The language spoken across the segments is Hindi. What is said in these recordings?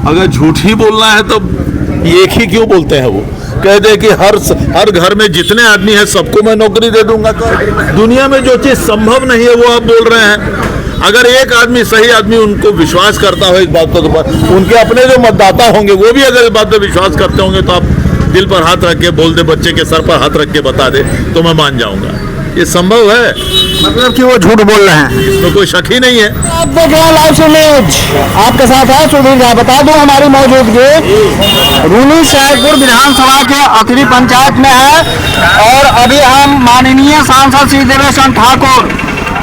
अगर झूठ ही बोलना है तो एक ही क्यों बोलते हैं? वो कह दे कि हर घर में जितने आदमी हैं सबको मैं नौकरी दे दूंगा। तो दुनिया में जो चीज़ संभव नहीं है वो आप बोल रहे हैं। अगर एक आदमी, सही आदमी उनको विश्वास करता हो इस बात पर, तो उनके अपने जो मतदाता होंगे वो भी अगर इस बात पर विश्वास करते होंगे तो आप दिल पर हाथ रख के बोल दे, बच्चे के सर पर हाथ रख के बता दे, तो मैं मान जाऊंगा। ये संभव है? मतलब कि वो झूठ बोल रहे हैं, इसमें कोई शक ही नहीं है। आप देख रहे हैं लाइव न्यूज, आपके साथ है सुधीर झा। बता दूं हमारी मौजूदगी रूनी सैदपुर विधानसभा के अखरी पंचायत में है और अभी हम माननीय सांसद श्री देवेश चंद्र ठाकुर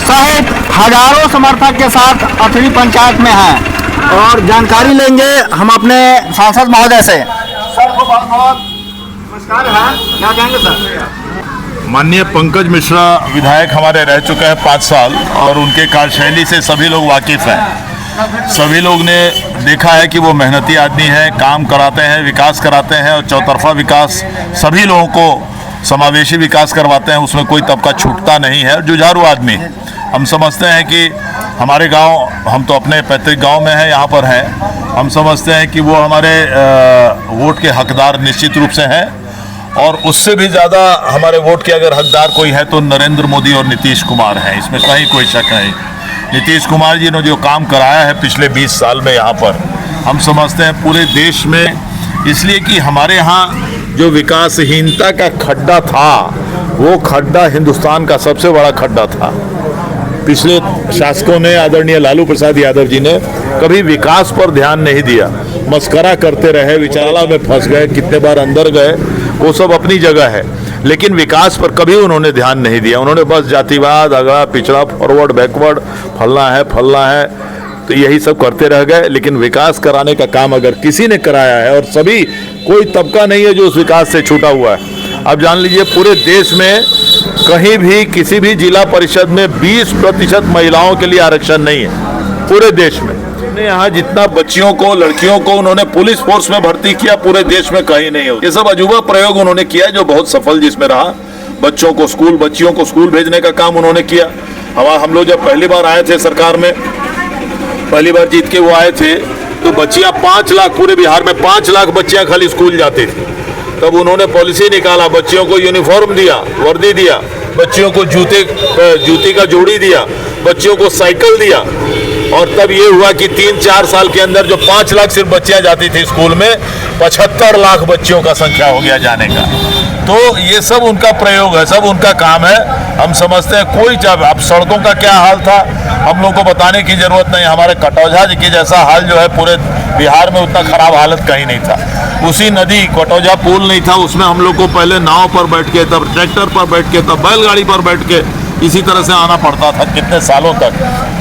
सहित हजारों समर्थक के साथ अखरी पंचायत में हैं और जानकारी लेंगे हम अपने सांसद महोदय से। सर को बहुत बहुत नमस्कार है, क्या कहेंगे सर? माननीय पंकज मिश्रा विधायक हमारे रह चुके हैं 5 साल और उनके कार्यशैली से सभी लोग वाकिफ़ हैं। सभी लोग ने देखा है कि वो मेहनती आदमी हैं, काम कराते हैं, विकास कराते हैं और चौतरफा विकास सभी लोगों को समावेशी विकास करवाते हैं। उसमें कोई तबका छूटता नहीं है। जुझारू आदमी, हम समझते हैं कि हमारे गांव, हम तो अपने पैतृक गांव में हैं, यहाँ पर हैं, हम समझते हैं कि वो हमारे वोट के हकदार निश्चित रूप से हैं और उससे भी ज़्यादा हमारे वोट के अगर हकदार कोई है तो नरेंद्र मोदी और नीतीश कुमार हैं। इसमें कहीं कोई शक नहीं। नीतीश कुमार जी ने जो काम कराया है पिछले 20 साल में यहाँ पर, हम समझते हैं पूरे देश में, इसलिए कि हमारे यहाँ जो विकासहीनता का खड्डा था वो खड्डा हिंदुस्तान का सबसे बड़ा खड्डा था। पिछले शासकों ने, आदरणीय लालू प्रसाद यादव जी ने कभी विकास पर ध्यान नहीं दिया, मस्करा करते रहे, विचाराला में फंस गए, कितने बार अंदर गए, वो सब अपनी जगह है, लेकिन विकास पर कभी उन्होंने ध्यान नहीं दिया। उन्होंने बस जातिवाद, अगड़ा पिछड़ा, फॉरवर्ड बैकवर्ड, फलना है, तो यही सब करते रह गए। लेकिन विकास कराने का काम अगर किसी ने कराया है, और सभी, कोई तबका नहीं है जो उस विकास से छूटा हुआ है। अब जान लीजिए पूरे देश में कहीं भी किसी भी जिला परिषद में 20% महिलाओं के लिए आरक्षण नहीं है पूरे देश में। यहाँ जितना बच्चियों को, लड़कियों को उन्होंने पुलिस फोर्स में भर्ती किया, पूरे देश में कहीं नहीं हो। ये सब अजूबा प्रयोग उन्होंने किया जो बहुत सफल जिसमें रहा। बच्चियों को स्कूल भेजने का काम उन्होंने किया। हम लोग जब पहली बार आए थे सरकार में, पहली बार जीत के वो आए थे, तो बच्चियां 5 लाख, पूरे बिहार में 5 लाख बच्चियां खाली स्कूल जाती थी। तब उन्होंने पॉलिसी निकाला, बच्चियों को यूनिफॉर्म दिया, वर्दी दिया, बच्चियों को जूती का जोड़ी दिया, बच्चियों को साइकिल दिया, और तब ये हुआ कि 3-4 साल के अंदर जो 5 लाख सिर्फ बच्चियां जाती थी स्कूल में, 75 लाख बच्चियों का संख्या हो गया जाने का। तो ये सब उनका प्रयोग है, सब उनका काम है। हम समझते हैं कोई, जब अब सड़कों का क्या हाल था हम लोग को बताने की जरूरत नहीं। हमारे कटौझा के जैसा हाल जो है पूरे बिहार में, उतना खराब हालत कहीं नहीं था। उसी नदी कटौझा पुल नहीं था, उसमें हम लोग को पहले नाव पर बैठ के, तब ट्रैक्टर पर बैठ के, तब बैलगाड़ी पर बैठ के इसी तरह से आना पड़ता था कितने सालों तक।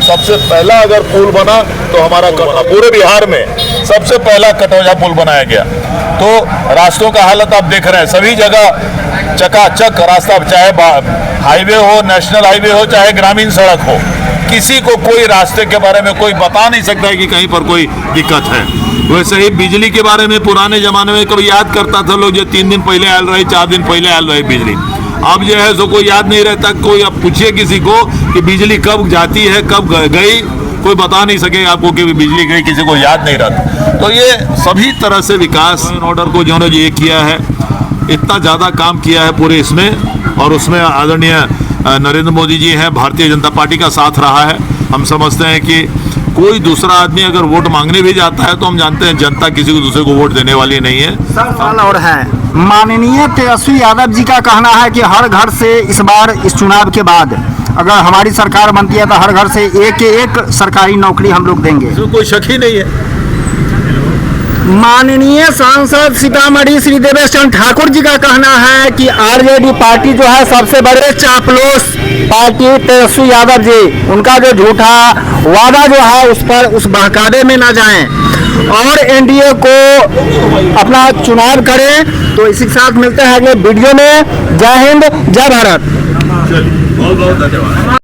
सबसे पहला अगर पुल बना तो हमारा पूरे बिहार में सबसे पहला कटौझा पुल बनाया गया। तो रास्तों का हालत आप देख रहे हैं, सभी जगह चकाचक रास्ता, चाहे हाईवे हो, नेशनल हाईवे हो, चाहे ग्रामीण सड़क हो, किसी को कोई रास्ते के बारे में कोई बता नहीं सकता है कि कहीं पर कोई दिक्कत है। वैसे ही बिजली के बारे में पुराने जमाने में कभी याद करता था लोग, जो 3 दिन पहले आयल रही, 4 दिन पहले आयल रही बिजली। अब जो है सो कोई याद नहीं रहता। कोई अब पूछिए किसी को कि बिजली कब जाती है, कब गई, कोई बता नहीं सके आपको कि बिजली गई, किसी को याद नहीं रहता। तो ये सभी तरह से विकास ऑर्डर को जो है ये किया है, इतना ज़्यादा काम किया है पूरे इसमें, और उसमें आदरणीय नरेंद्र मोदी जी हैं, भारतीय जनता पार्टी का साथ रहा है। हम समझते हैं कि कोई दूसरा आदमी अगर वोट मांगने भी जाता है तो हम जानते हैं जनता किसी को दूसरे को वोट देने वाली नहीं है। सवाल और है, माननीय तेजस्वी यादव जी का कहना है कि हर घर से इस बार इस चुनाव के बाद अगर हमारी सरकार बनती है तो हर घर से एक सरकारी नौकरी हम लोग देंगे। इसमें कोई शक ही नहीं है। माननीय सांसद सीतामढ़ी श्री देवेश चंद्र ठाकुर जी का कहना है कि आरजेडी पार्टी जो है सबसे बड़े चापलूस पार्टी तेजस्वी यादव जी, उनका जो झूठा वादा जो है उस बहकावे में ना जाएं और एनडीए को अपना चुनाव करें। तो इसी के साथ मिलते हैं अगले वीडियो में। जय हिंद, जय भारत। बहुत बहुत धन्यवाद।